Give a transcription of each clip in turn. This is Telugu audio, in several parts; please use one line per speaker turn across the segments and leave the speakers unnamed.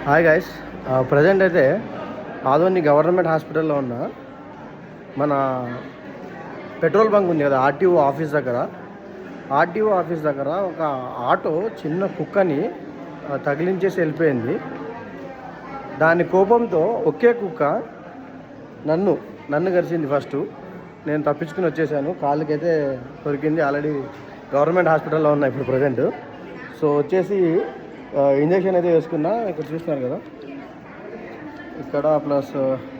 హాయ్ గైస్, ప్రజెంట్ అయితే ఆదోని గవర్నమెంట్ హాస్పిటల్లో ఉన్న మన పెట్రోల్ బంక్ ఉంది కదా, ఆర్టీఓ ఆఫీస్ దగ్గర ఒక ఆటో చిన్న కుక్కని తగిలించేసి వెళ్ళిపోయింది. దాని కోపంతో ఒకే కుక్క నన్ను గరిచింది. ఫస్ట్ నేను తప్పించుకుని వచ్చేసాను, కాళ్ళకైతే కొరికింది. ఆల్రెడీ గవర్నమెంట్ హాస్పిటల్లో ఉన్నా ఇప్పుడు ప్రజెంట్. సో వచ్చేసి ఇంజక్షన్ అయితే వేసుకున్నా, ఇక్కడ చూస్తున్నారు కదా, ఇక్కడ ప్లస్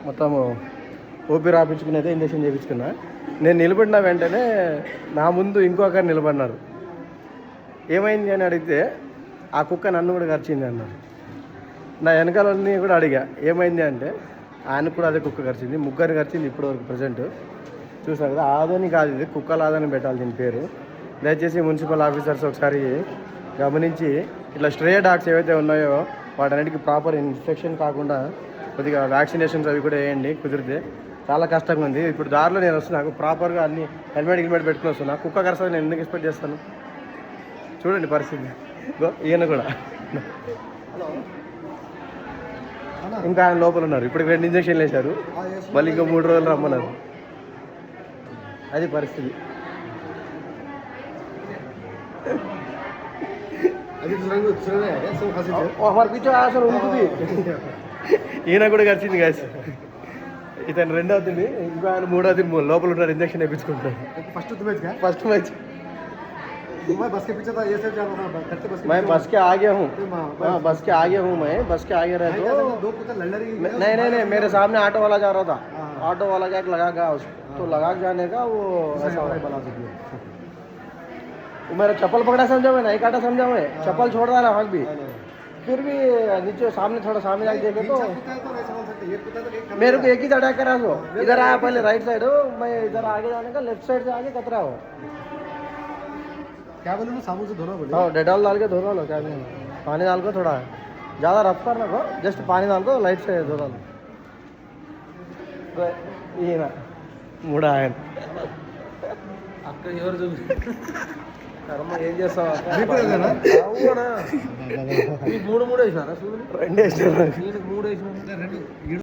మొత్తము ఓపీ రాపించుకుని అయితే ఇంజక్షన్ చేయించుకున్నా. నేను నిలబడిన వెంటనే నా ముందు ఇంకొకరు నిలబడినారు. ఏమైంది అని అడిగితే ఆ కుక్క నన్ను కూడా కరిచింది అన్నారు. నా వెనకాలని కూడా అడిగా ఏమైంది అంటే ఆయనకు కూడా అదే కుక్క కరిచింది. ముగ్గురు కరిచింది ఇప్పటివరకు ప్రజెంట్. చూసారు కదా, ఆదోని కాదు ఇది, కుక్కల ఆదోని పెట్టాలి దీని పేరు. దయచేసి మున్సిపల్ ఆఫీసర్స్ ఒకసారి గమనించి ఇట్లా స్ట్రే డాగ్స్ ఏవైతే ఉన్నాయో వాటన్నిటికీ ప్రాపర్ ఇన్ఫెక్షన్ కాకుండా కొద్దిగా వ్యాక్సినేషన్స్ అవి కూడా వేయండి కుదిరితే. చాలా కష్టంగా ఉంది. ఇప్పుడు దారిలో నేను వస్తున్నాను, ప్రాపర్గా అన్ని హెల్మెట్ పెట్టుకుని వస్తున్నా. కుక్క కరసా నేను ఎందుకు ఎక్స్పెక్ట్ చేస్తాను? చూడండి పరిస్థితి. ఈయన కూడా ఇంకా ఆయన లోపల ఉన్నారు. ఇప్పుడు 2 ఇంజక్షన్లు వేశారు, మళ్ళీ ఇంకా 3 రోజులు రమ్మన్నారు. అది పరిస్థితి. ఈయన కూడా కలిసింది కాదు. ఇతను 2వ తిండి, ఇంకో ఆయన 3వ తిండి లోపల ఉంటారు, ఇంజక్షన్ వేయించుకుంటారు. फर्स्ट मैच मैं बस के आगे हूँ मैं बस के आगे रहे तो नहीं मेरे सामने ऑटो वाला जा रहा था. ऑटो वाला जाके लगा गया तो लगा जाने का वो ऐसा बना दीजिए. वो मेरा चप्पल पकड़ा समझा मैं, नहीं काटा समझा मैं, चप्पल छोड़ रहा है भी, फिर भी नीचे सामने थोड़ा सामने जाके देखे तो मेरे को एक ही अटैक करा. तो इधर आया पहले राइट साइड हो, मैं इधर आगे जाने का लेफ्ट साइड से आगे कतरा हो. क्या बोलूँ, साबुन से धोना बोले. हाँ, डेटॉल डाल के धो लो. क्या पानी डाल को थोड़ा ज़्यादा रफ कर रखो, जस्ट पानी डाल को लाइट से धो लो. ये ना मुड़ा है అక్కడ ఎవరు చూపి కర్మ ఏం చేస్తావా? 3 వేసినారా? 2 వేసినా 3 వేసిన